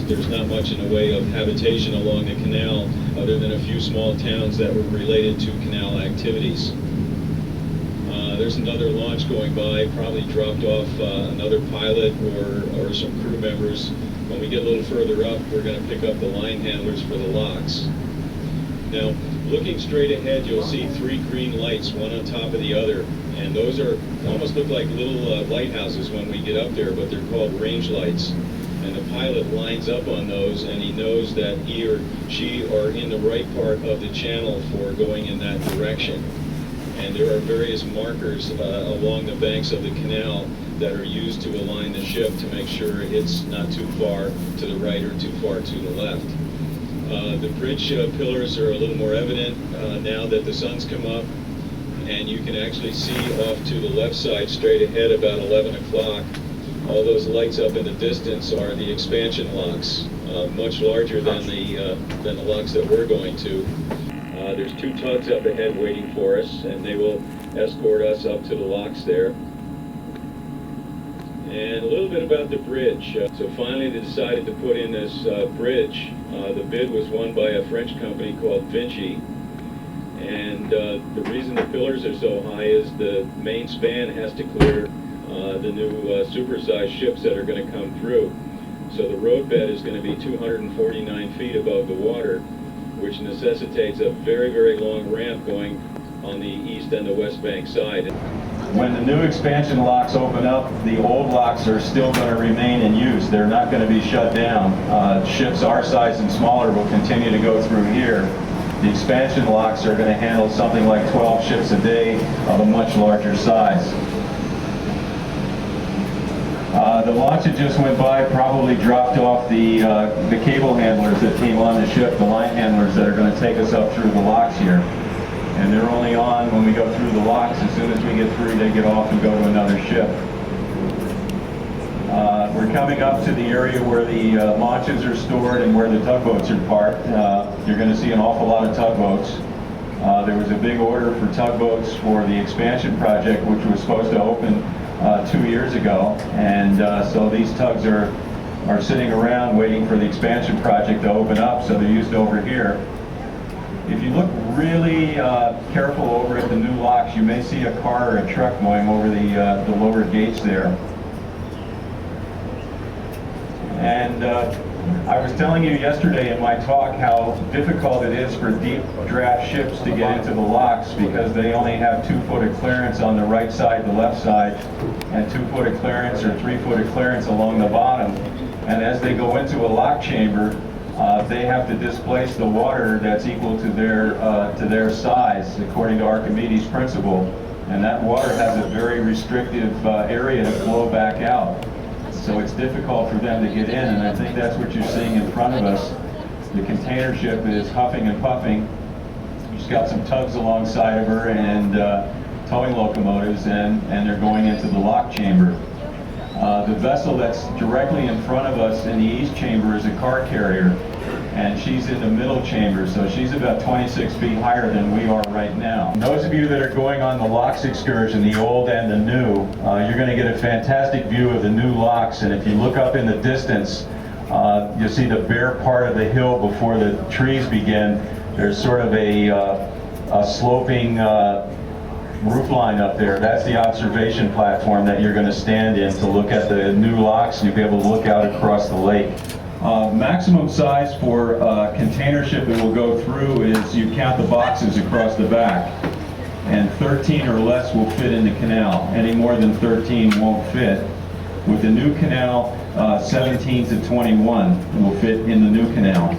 there's not much in the way of habitation along the canal other than a few small towns that were related to canal activities. There's another launch going by, probably dropped off another pilot or some crew members. When we get a little further up, we're going to pick up the line handlers for the locks. Now, looking straight ahead, you'll see 3 green lights, one on top of the other, and those are almost look like little lighthouses when we get up there, but they're called range lights. And the pilot lines up on those, and he knows that he or she are in the right part of the channel for going in that direction. And there are various markers along the banks of the canal that are used to align the ship to make sure it's not too far to the right or too far to the left. The bridge pillars are a little more evident now that the sun's come up, and you can actually see off to the left side straight ahead about 11 o'clock. All those lights up in the distance are the expansion locks, much larger than the locks that we're going to. There's 2 tugs up ahead waiting for us, and they will escort us up to the locks there. And a little bit about the bridge. So finally they decided to put in this bridge. The bid was won by a French company called Vinci. And the reason the pillars are so high is the main span has to clear the new supersized ships that are going to come through. So the roadbed is going to be 249 feet above the water, which necessitates a very, very long ramp going on the east and the west bank side. When the new expansion locks open up, the old locks are still going to remain in use. They're not going to be shut down. Ships our size and smaller will continue to go through here. The expansion locks are going to handle something like 12 ships a day of a much larger size. The launch that just went by probably dropped off the cable handlers that came on the ship, the line handlers that are going to take us up through the locks here. And they're only on when we go through the locks. As soon as we get through, they get off and go to another ship. We're coming up to the area where the launches are stored and where the tugboats are parked. You're going to see an awful lot of tugboats. There was a big order for tugboats for the expansion project, which was supposed to open 2 years ago, and so these tugs are sitting around waiting for the expansion project to open up, so they're used over here. If you look really careful over at the new locks, you may see a car or a truck going over the lower gates there. And I was telling you yesterday in my talk how difficult it is for deep draft ships to get into the locks because they only have 2 foot of clearance on the right side, the left side, and 2 foot of clearance or 3 foot of clearance along the bottom. And as they go into a lock chamber, they have to displace the water that's equal to their size, according to Archimedes' principle. And that water has a very restrictive area to flow back out. So it's difficult for them to get in, and I think that's what you're seeing in front of us. The container ship is huffing and puffing. She's got some tugs alongside of her and towing locomotives, and they're going into the lock chamber. The vessel that's directly in front of us in the east chamber is a car carrier, and she's in the middle chamber, so she's about 26 feet higher than we are right now. Those of you that are going on the locks excursion, the old and the new, you're going to get a fantastic view of the new locks, and if you look up in the distance, you'll see the bare part of the hill before the trees begin. There's sort of a sloping roof line up there. That's the observation platform that you're going to stand in to look at the new locks, and you'll be able to look out across the lake. Maximum size for a container ship that will go through is, you count the boxes across the back, and 13 or less will fit in the canal. Any more than 13 won't fit. With the new canal, 17 to 21 will fit in the new canal.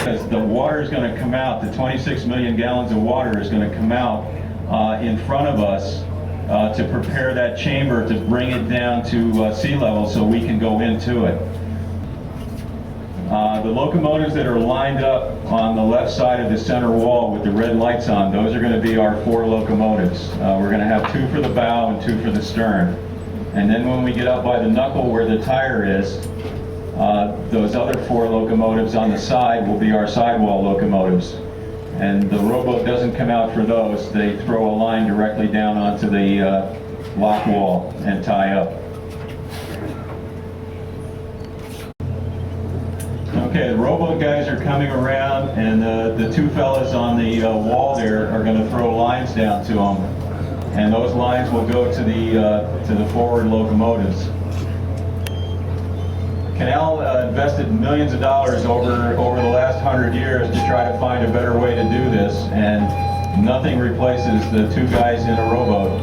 As the water is going to come out, the 26 million gallons of water is going to come out in front of us to prepare that chamber to bring it down to sea level so we can go into it. The locomotives that are lined up on the left side of the center wall with the red lights on, those are going to be our 4 locomotives. We're going to have 2 for the bow and 2 for the stern. And then when we get up by the knuckle where the tire is, those other 4 locomotives on the side will be our sidewall locomotives. And the rowboat doesn't come out for those. They throw a line directly down onto the lock wall and tie up. Okay, the rowboat guys are coming around, and the two fellas on the wall there are going to throw lines down to them, and those lines will go to the forward locomotives. Canal invested millions of dollars over the last 100 years to try to find a better way to do this, and nothing replaces the two guys in a rowboat.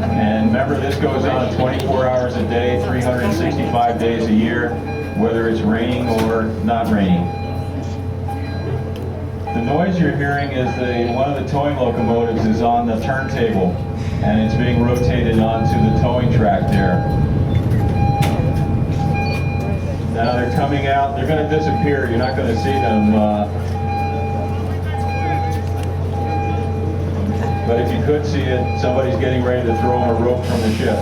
And remember, this goes on 24 hours a day, 365 days a year, whether it's raining or not raining. The noise you're hearing is one of the towing locomotives is on the turntable, and it's being rotated onto the towing track there. Now they're coming out, they're going to disappear, you're not going to see them. But if you could see it, somebody's getting ready to throw them a rope from the ship.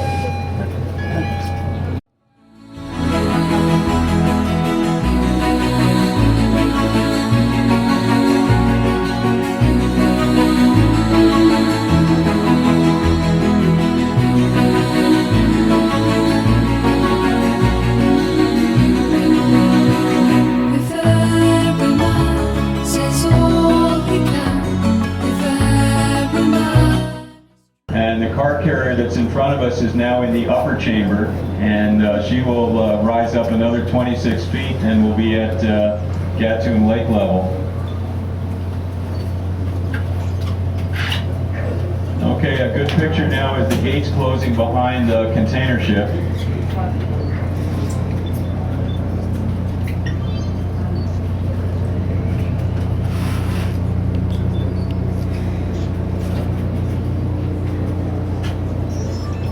That's in front of us is now in the upper chamber, and she will rise up another 26 feet and will be at Gatun Lake level. Okay, a good picture now is the gates closing behind the container ship.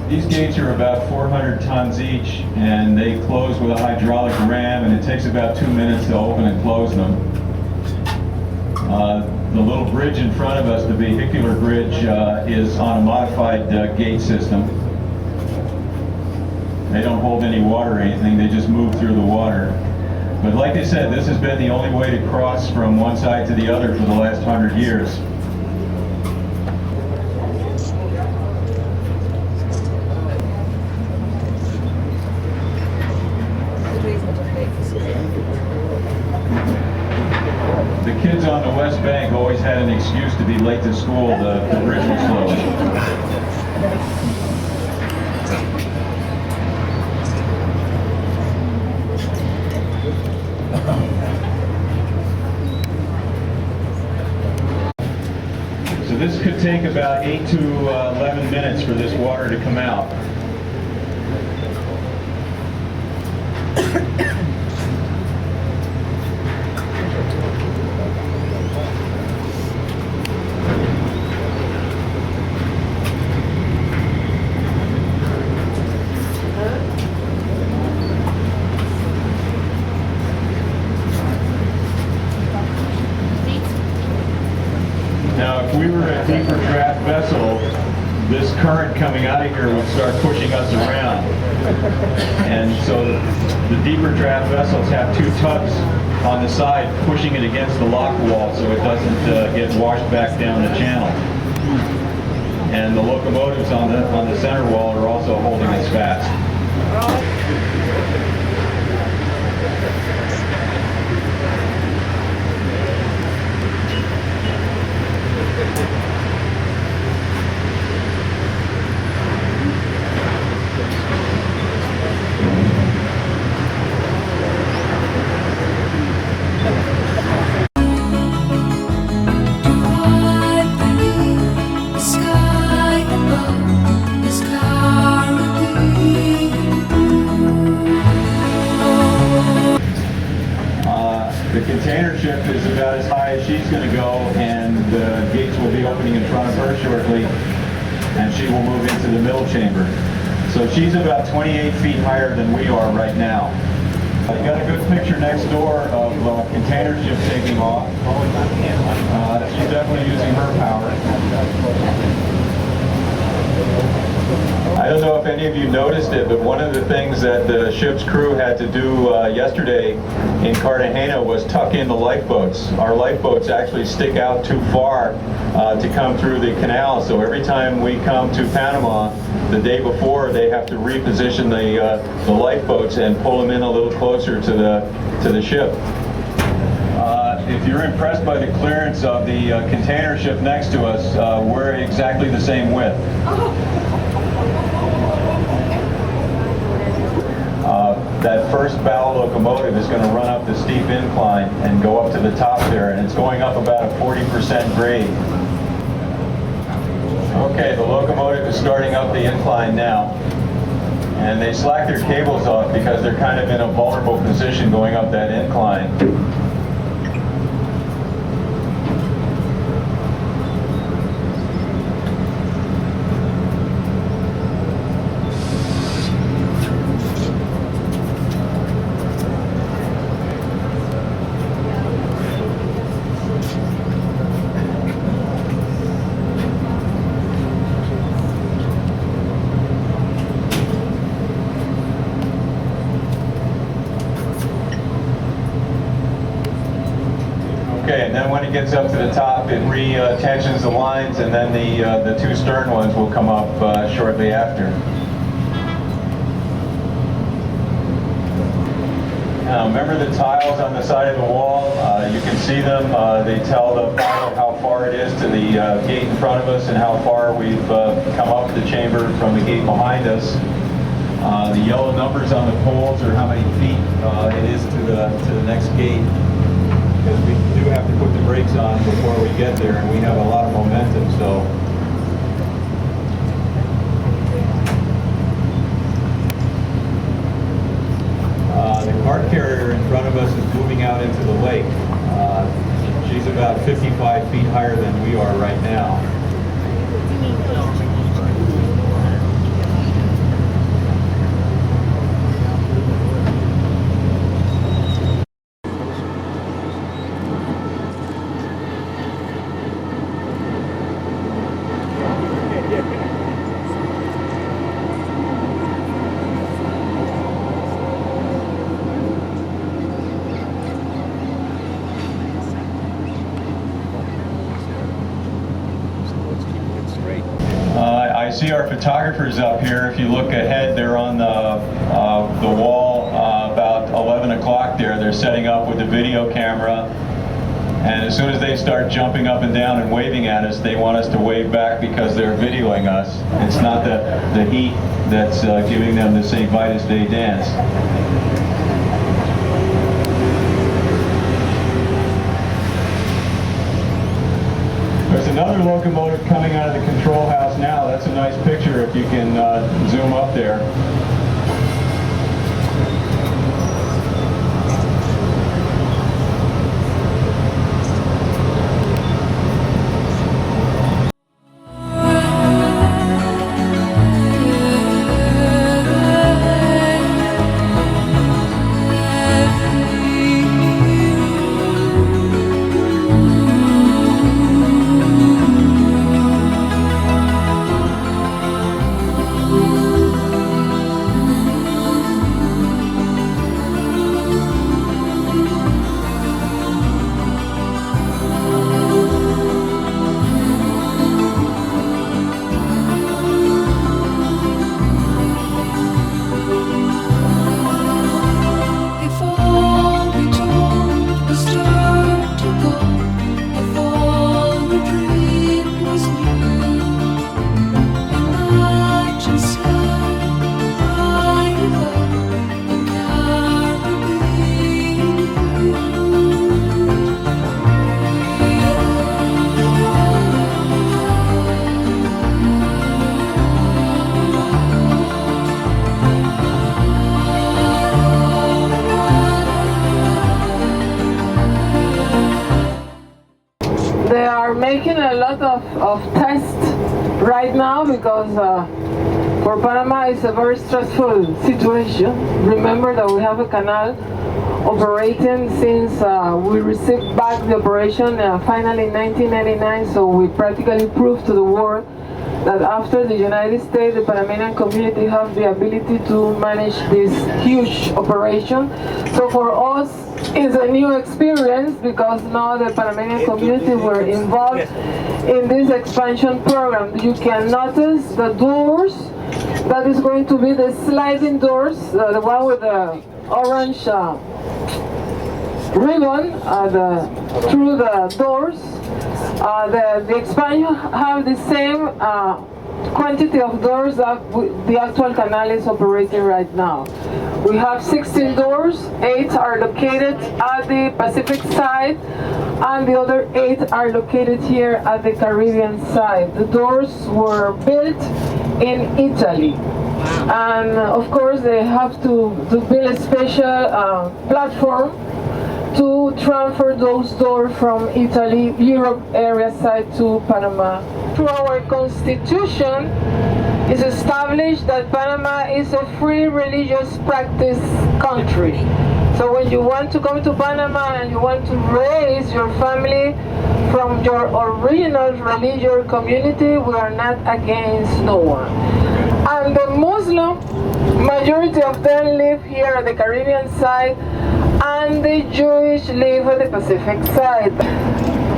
These gates are about 400 tons each, and they close with a hydraulic ram, and it takes about 2 minutes to open and close them. The little bridge in front of us, the vehicular bridge, is on a modified gate system. They don't hold any water or anything, they just move through the water. But like I said, this has been the only way to cross from one side to the other for the last 100 years. The kids on the West Bank always had an excuse to be late to school. The bridge was slow. So this could take about 8 to 11 minutes for this water to come out. Now, if we were a deeper draft vessel, this current coming out of here would start pushing us around. And so the deeper draft vessels have two tugs on the side pushing it against the lock wall so it doesn't get washed back down the channel. And the locomotives on the center wall are also holding us fast. The container ship is about as high as she's going to go, and the gates will be opening in front of her shortly, and she will move into the middle chamber. So she's about 28 feet higher than we are right now. You got a good picture next door of a container ship taking off. She's definitely using her power. I don't know if any of you noticed it, but one of the things that the ship's crew had to do yesterday in Cartagena was tuck in the lifeboats. Our lifeboats actually stick out too far to come through the canal, so every time we come to Panama, the day before, they have to reposition the lifeboats and pull them in a little closer to the ship. If you're impressed by the clearance of the container ship next to us, we're exactly the same width. That first bow locomotive is going to run up the steep incline and go up to the top there, and it's going up about a 40% grade. Okay, the locomotive is starting up the incline now, and they slack their cables off because they're kind of in a vulnerable position going up that incline. Okay, and then when it gets up to the top, it re-tensions the lines, and then the two stern ones will come up shortly after. Remember the tiles on the side of the wall? You can see them. They tell the pilot how far it is to the gate in front of us and how far we've come up the chamber from the gate behind us. The yellow numbers on the poles are how many feet it is to the next gate, because we do have to put the brakes on before we get there, and we have a lot of momentum, so. The cart carrier in front of us is moving out into the lake. She's about 55 feet higher than we are right now. I see our photographers up here. If you look ahead, they're on the wall about 11 o'clock there. They're setting up with the video camera. And as soon as they start jumping up and down and waving at us, they want us to wave back because they're videoing us. It's not the heat that's giving them the St. Vitus Day dance. There's another locomotive coming out of the control house now. That's a nice picture if you can zoom up there. Making a lot of tests right now because for Panama it's a very stressful situation. Remember that we have a canal operating since we received back the operation finally in 1999, so we practically proved to the world that after the United States, the Panamanian community have the ability to manage this huge operation. So for us, it's a new experience because now the Panamanian community were involved in this expansion program. You can notice the doors. That is going to be the sliding doors, the one with the orange ribbon through the doors. The expansion have the same quantity of doors that the actual canal is operating right now. We have 16 doors, 8 are located at the Pacific side, and the other 8 are located here at the Caribbean side. The doors were built in Italy. And of course they have to build a special platform to transfer those doors from Italy, Europe area side to Panama. Through our constitution, it's established that Panama is a free religious practice country. So when you want to come to Panama and you want to raise your family from your original religious community, we are not against no one. And the Muslim, majority of them live here on the Caribbean side, and the Jewish live on the Pacific side.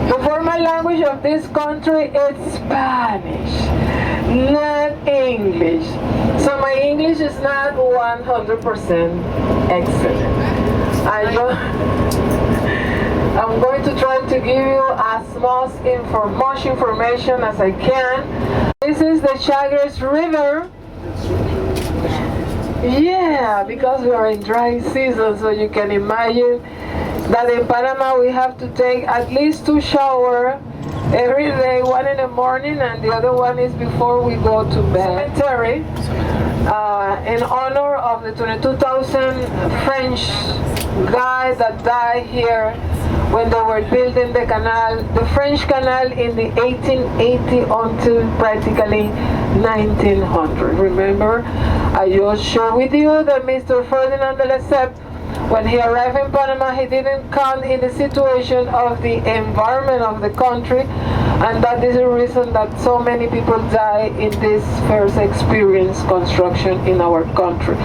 The formal language of this country is Spanish, not English. So my English is not 100% excellent. I'm going to try to give you as much information as I can. This is the Chagres River. Yeah, because we are in dry season, so you can imagine that in Panama we have to take at least 2 showers every day, one in the morning and the other one is before we go to bed. Cemetery, in honor of the 22,000 French guys that died here when they were building the canal, the French canal in the 1880 until practically 1900. Remember, I just shared with you that Mr. Ferdinand de Lesseps, when he arrived in Panama, he didn't count in the situation of the environment of the country, and that is the reason that so many people die in this first experience construction in our country.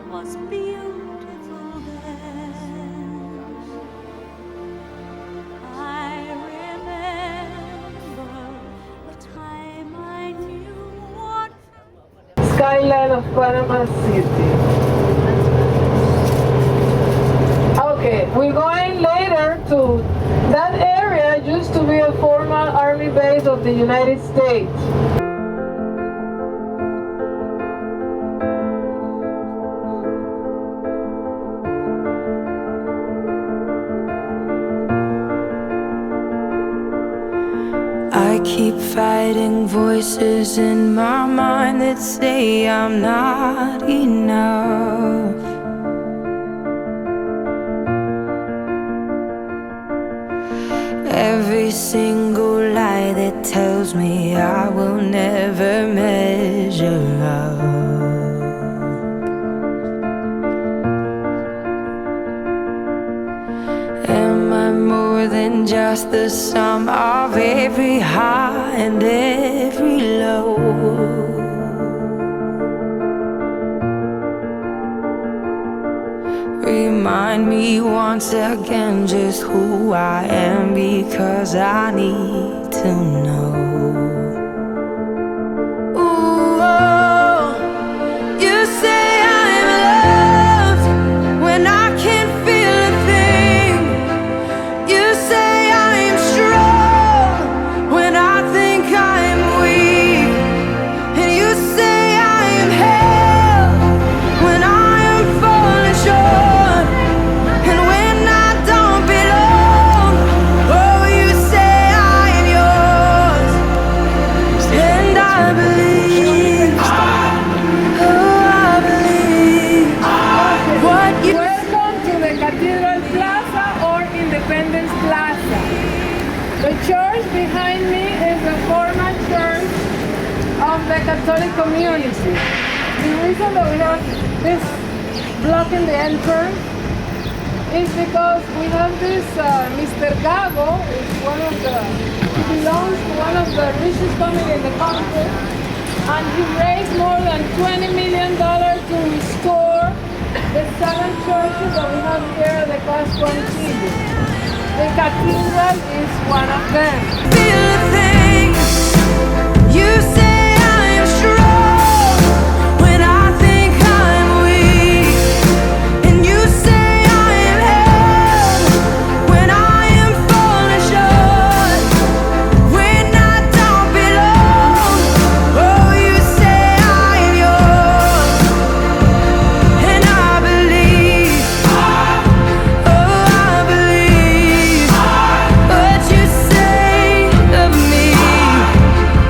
Was beautiful skyline of Panama City. Okay, we're going later to that area used to be a former army base of the United States. I keep fighting voices in my mind that say I'm not enough. Every single lie that tells me I will never measure up. Am I more than just the sum of every high and every low? Remind me once again just who I am, because I need to know. Ooh, oh, you say I'm loved when I can't feel a thing. You say I'm strong when I think I'm weak. And you say I am held when I am falling short. And when I don't belong, oh, you say I am yours. And I believe, oh, I believe what you. Welcome to the Cathedral Plaza or Independence Plaza. The church behind me is the former church of the Catholic community. The reason that we have this blocking the entrance is because we have this Mr. Gago, is one of the, he belongs to one of the richest families in the country, and he raised more than $20 million to restore the 7 churches that we have here at the Class 1 City. The cathedral is one of them. Feel a thing. You say I'm strong when I think I'm weak. And you say I am held when I am falling short. When I don't belong, oh, you say I am yours. And I believe, oh, I believe what you say of me.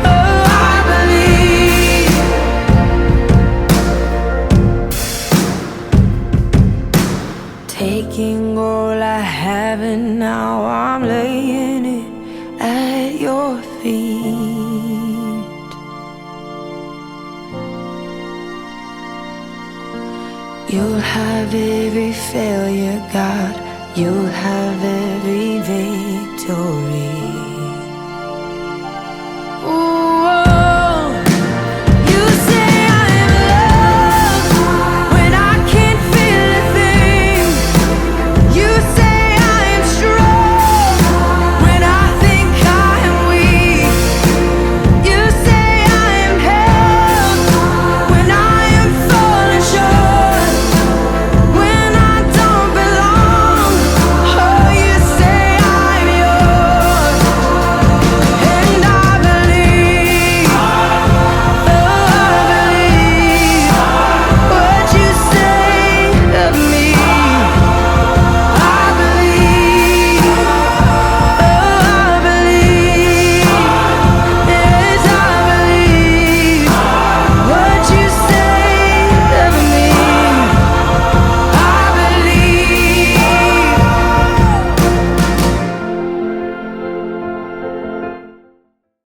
Oh, I believe. Taking all I have and now I'm laying it at your feet. You'll have every failure, God. You'll have every victory.